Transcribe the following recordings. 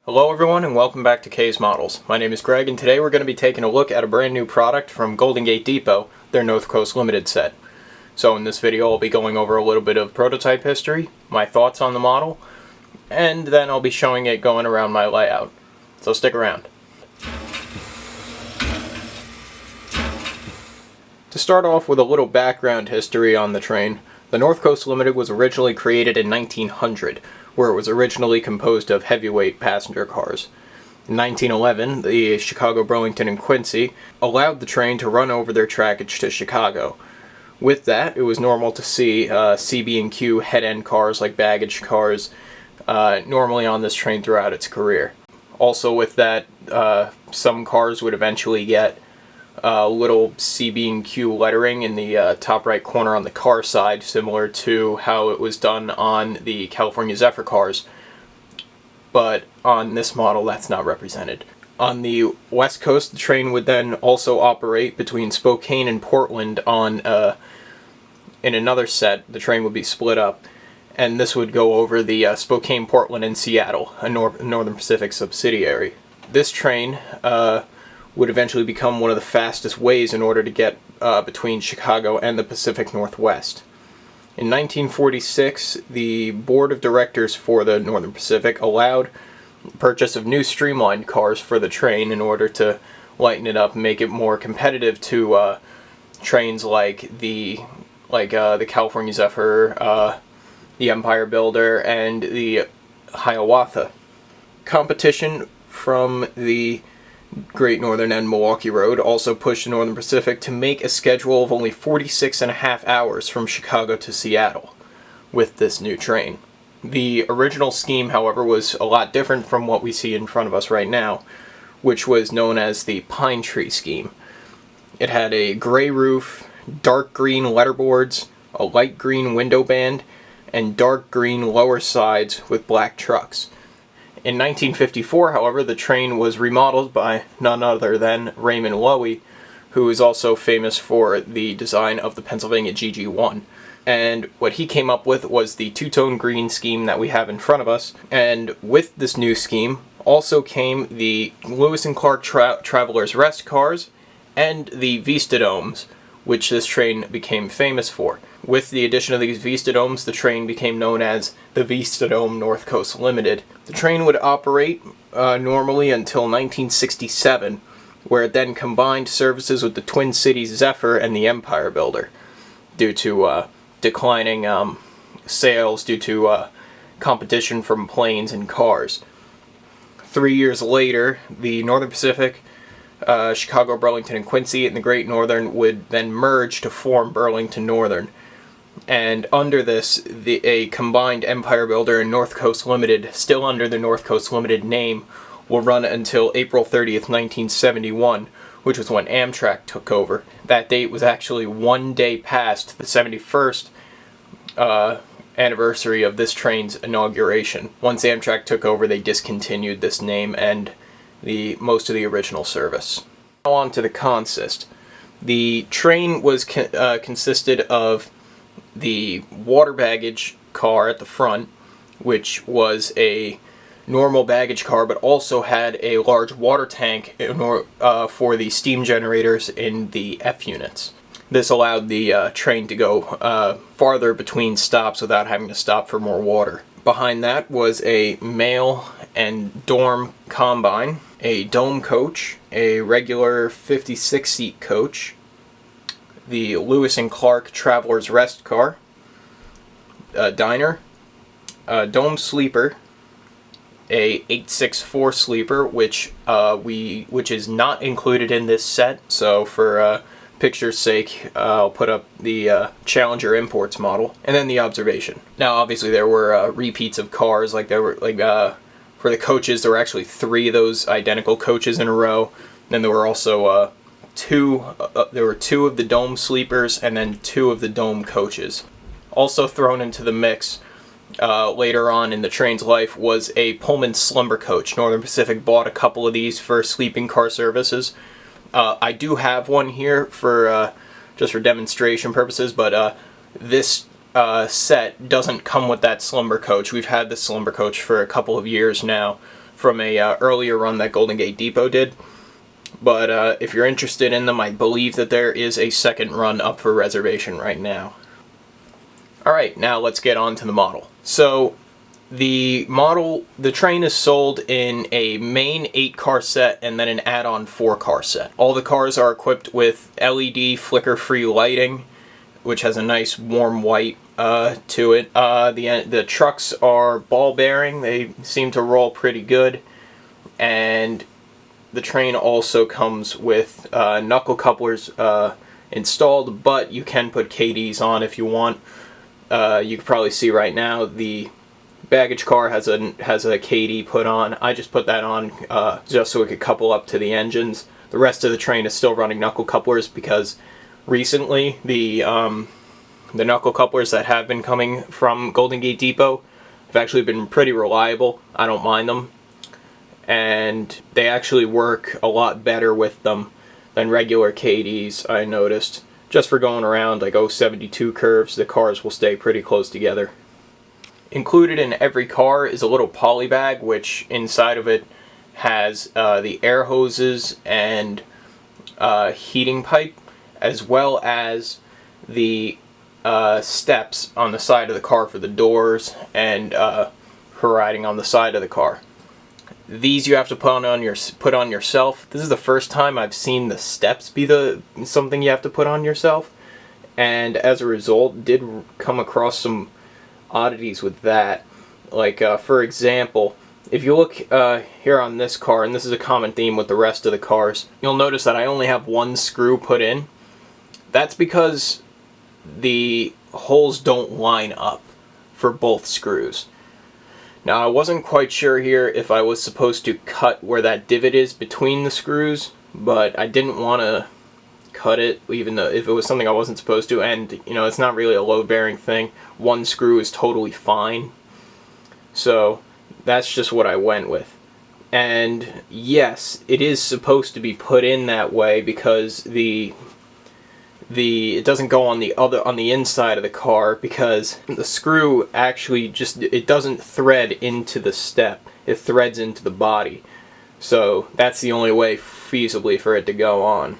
Hello everyone and welcome back to K's Models. My name is Greg and today we're going to be taking a look at a brand new product from Golden Gate Depot, their North Coast Limited set. So in this video I'll be going over a little bit of prototype history, my thoughts on the model, and then I'll be showing it going around my layout. So stick around. To start off with a little background history on the train, the North Coast Limited was originally created in 1900, where it was originally composed of heavyweight passenger cars. In 1911, the Chicago, Burlington, and Quincy allowed the train to run over their trackage to Chicago. With that, it was normal to see CB&Q head-end cars like baggage cars normally on this train throughout its career. Also with that, some cars would eventually get little CB&Q lettering in the top right corner on the car side, similar to how it was done on the California Zephyr cars, but on this model that's not represented. On the West Coast, the train would then also operate between Spokane and Portland on in another set. The train would be split up, and this would go over the Spokane, Portland, and Seattle, a Northern Pacific subsidiary. This train would eventually become one of the fastest ways in order to get between Chicago and the Pacific Northwest. In 1946, the board of directors for the Northern Pacific allowed purchase of new streamlined cars for the train in order to lighten it up and make it more competitive to trains like the California Zephyr, the Empire Builder, and the Hiawatha. Competition from the Great Northern and Milwaukee Road also pushed the Northern Pacific to make a schedule of only 46.5 hours from Chicago to Seattle with this new train. The original scheme, however, was a lot different from what we see in front of us right now, which was known as the Pine Tree scheme. It had a gray roof, dark green letterboards, a light green window band, and dark green lower sides with black trucks. In 1954, however, the train was remodeled by none other than Raymond Loewy, who is also famous for the design of the Pennsylvania GG1. And what he came up with was the two-tone green scheme that we have in front of us. And with this new scheme also came the Lewis and Clark Traveler's Rest cars and the Vistadomes, which this train became famous for. With the addition of these Vistadomes, the train became known as the Vistadome North Coast Limited. The train would operate normally until 1967, where it then combined services with the Twin Cities Zephyr and the Empire Builder, due to declining sales due to competition from planes and cars. 3 years later, the Northern Pacific, Chicago, Burlington, and Quincy, and the Great Northern would then merge to form Burlington Northern. And under this, a combined Empire Builder and North Coast Limited, still under the North Coast Limited name, will run until April 30th, 1971, which was when Amtrak took over. That date was actually one day past the 71st anniversary of this train's inauguration. Once Amtrak took over, they discontinued this name and most of the original service. Now on to the consist. The train was consisted of the water baggage car at the front, which was a normal baggage car, but also had a large water tank for the steam generators in the F units. This allowed the train to go farther between stops without having to stop for more water. Behind that was a mail and dorm combine, a dome coach, a regular 56-seat coach, the Lewis and Clark Traveler's Rest car, a diner, a dome sleeper, a 864 sleeper, which is not included in this set. So for picture's sake, I'll put up the Challenger Imports model, and then the observation. Now, obviously, there were repeats of cars. For the coaches, there were actually 3 of those identical coaches in a row. Then there were also two of the dome sleepers and then 2 of the dome coaches. Also thrown into the mix later on in the train's life was a Pullman slumber coach. Northern Pacific bought a couple of these for sleeping car services. I do have one here for just for demonstration purposes, but this set doesn't come with that slumber coach. We've had this slumber coach for a couple of years now, from a earlier run that Golden Gate Depot did. But if you're interested in them, I believe that there is a second run up for reservation right now. Alright, now let's get on to the model. So the train is sold in a main 8-car set and then an add-on 4-car set. All the cars are equipped with LED flicker-free lighting, which has a nice warm white to it. The trucks are ball bearing. They seem to roll pretty good. And the train also comes with knuckle couplers installed, but you can put KDs on if you want. You can probably see right now the baggage car has a KD put on. I just put that on just so it could couple up to the engines. The rest of the train is still running knuckle couplers because recently the knuckle couplers that have been coming from Golden Gate Depot have actually been pretty reliable. I don't mind them, and they actually work a lot better with them than regular KDs, I noticed. Just for going around like 072 curves, the cars will stay pretty close together. Included in every car is a little poly bag, which inside of it has the air hoses and heating pipe, as well as the steps on the side of the car for the doors and for riding on the side of the car. These you have to put on yourself. This is the first time I've seen the steps be something you have to put on yourself, and as a result did come across some oddities with that. Like for example, if you look here on this car, and this is a common theme with the rest of the cars, you'll notice that I only have one screw put in. That's because the holes don't line up for both screws. Now, I wasn't quite sure here if I was supposed to cut where that divot is between the screws, but I didn't want to cut it, even though if it was something I wasn't supposed to, and you know, it's not really a load-bearing thing. One screw is totally fine. So that's just what I went with. And yes, it is supposed to be put in that way because it doesn't go on the inside of the car, because the screw actually it doesn't thread into the step. It threads into the body. So that's the only way feasibly for it to go on.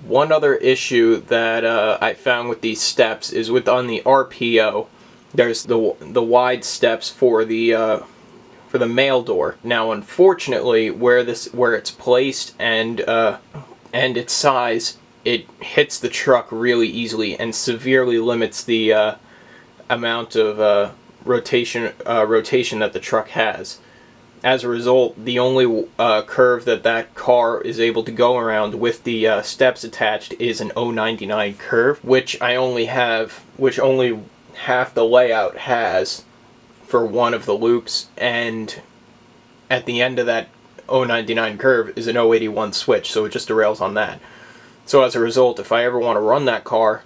One other issue that I found with these steps is on the RPO, there's the wide steps for the mail door. Now, unfortunately, where it's placed and its size, it hits the truck really easily and severely limits the amount of rotation that the truck has. As a result, the only curve that car is able to go around with the steps attached is an 099 curve, which only half the layout has for one of the loops, and at the end of that 099 curve is an 081 switch, so it just derails on that. So as a result, if I ever want to run that car,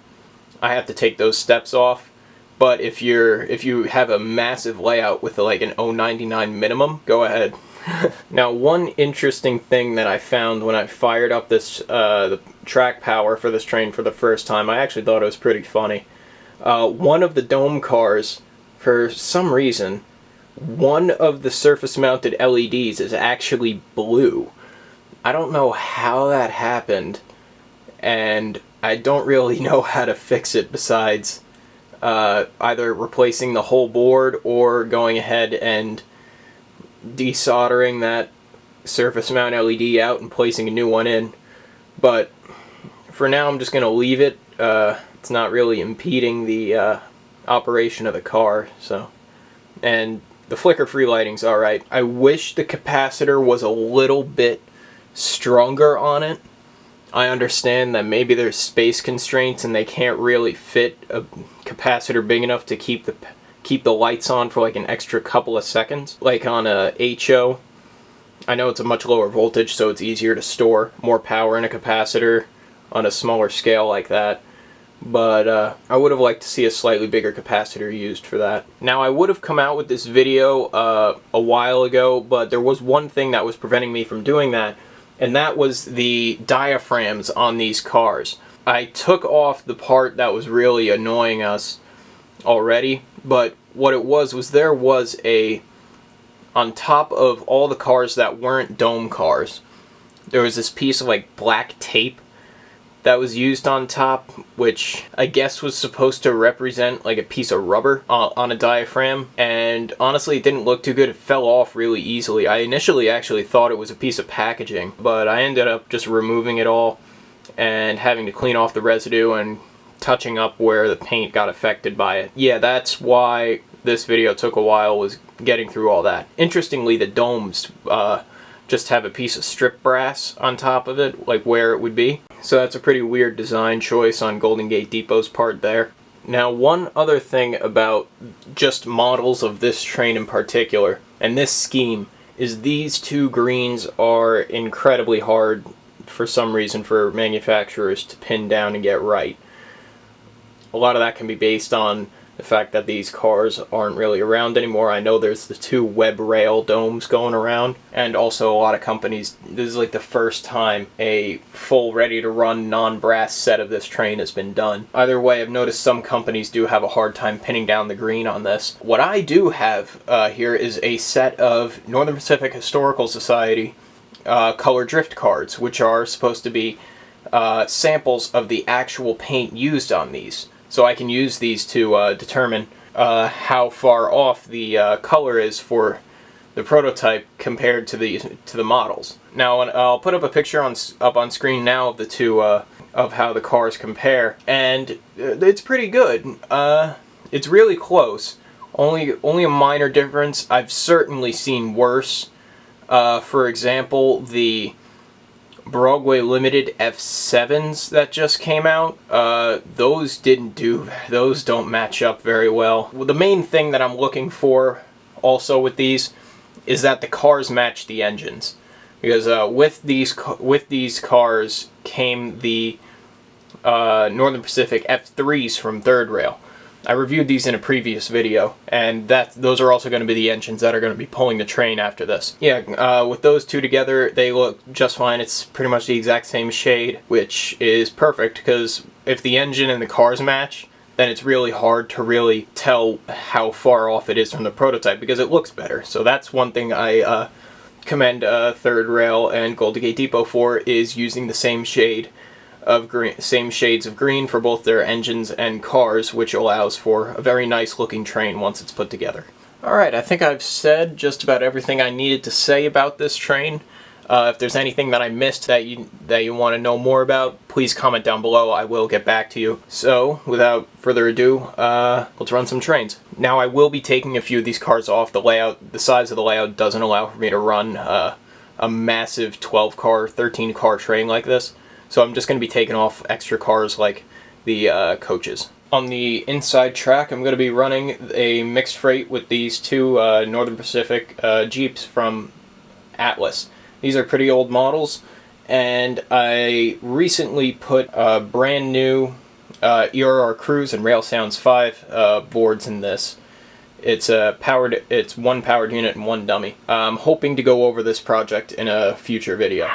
I have to take those steps off. But if you have a massive layout with like an 099 minimum, go ahead. Now, one interesting thing that I found when I fired up the track power for this train for the first time, I actually thought it was pretty funny. One of the dome cars, for some reason, one of the surface-mounted LEDs is actually blue. I don't know how that happened, and I don't really know how to fix it besides either replacing the whole board or going ahead and desoldering that surface mount LED out and placing a new one in. But for now, I'm just going to leave it. It's not really impeding the operation of the car, so. And the flicker-free lighting's alright. I wish the capacitor was a little bit stronger on it. I understand that maybe there's space constraints and they can't really fit a capacitor big enough to keep the lights on for like an extra couple of seconds. Like on a HO, I know it's a much lower voltage, so it's easier to store more power in a capacitor on a smaller scale like that. But I would have liked to see a slightly bigger capacitor used for that. Now, I would have come out with this video a while ago, but there was one thing that was preventing me from doing that, and that was the diaphragms on these cars. I took off the part that was really annoying us already, but what it was there was a on top of all the cars that weren't dome cars, there was this piece of like black tape that was used on top, which I guess was supposed to represent like a piece of rubber on a diaphragm, and honestly it didn't look too good. It fell off really easily. I initially actually thought it was a piece of packaging, but I ended up just removing it all and having to clean off the residue and touching up where the paint got affected by it. Yeah, that's why this video took a while, was getting through all that. Interestingly, the domes just have a piece of strip brass on top of it, like where it would be. So that's a pretty weird design choice on Golden Gate Depot's part there. Now, one other thing about just models of this train in particular, and this scheme, is these two greens are incredibly hard for some reason for manufacturers to pin down and get right. A lot of that can be based on the fact that these cars aren't really around anymore. I know there's the two web rail domes going around, and also a lot of companies, this is like the first time a full ready to run non-brass set of this train has been done. Either way, I've noticed some companies do have a hard time pinning down the green on this. What I do have here is a set of Northern Pacific Historical Society color drift cards, which are supposed to be samples of the actual paint used on these. So I can use these to determine how far off the color is for the prototype compared to the models. Now, I'll put up a picture up on screen now of the two of how the cars compare, and it's pretty good. It's really close. Only a minor difference. I've certainly seen worse. For example, the Broadway Limited F7s that just came out, those don't match up very well. The main thing that I'm looking for also with these is that the cars match the engines, because with these cars came the Northern Pacific F3s from Third Rail. I reviewed these in a previous video, and those are also going to be the engines that are going to be pulling the train after this. Yeah, with those two together, they look just fine. It's pretty much the exact same shade, which is perfect, because if the engine and the cars match, then it's really hard to really tell how far off it is from the prototype, because it looks better. So that's one thing I commend Third Rail and Golden Gate Depot for, is using the same shade of green, same shades of green for both their engines and cars, which allows for a very nice looking train once it's put together. Alright, I think I've said just about everything I needed to say about this train. If there's anything that I missed that you want to know more about, please comment down below. I will get back to you. So, without further ado, let's run some trains. Now, I will be taking a few of these cars off. The layout, the size of the layout doesn't allow for me to run a massive 12-car, 13-car train like this. So I'm just going to be taking off extra cars like the coaches. On the inside track, I'm going to be running a mixed freight with these two Northern Pacific Jeeps from Atlas. These are pretty old models, and I recently put brand new ERR Cruise and Rail Sounds 5 boards in this. It's one powered unit and one dummy. I'm hoping to go over this project in a future video.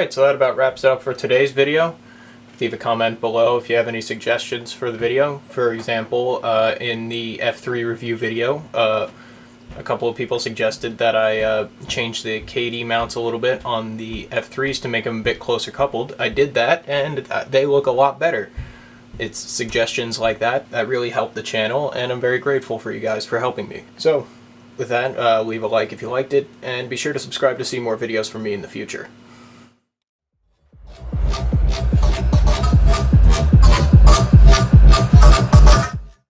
Alright, so that about wraps it up for today's video. Leave a comment below if you have any suggestions for the video. For example, in the F3 review video, a couple of people suggested that I change the KD mounts a little bit on the F3s to make them a bit closer coupled. I did that, and they look a lot better. It's suggestions like that that really help the channel, and I'm very grateful for you guys for helping me. So, with that, leave a like if you liked it, and be sure to subscribe to see more videos from me in the future.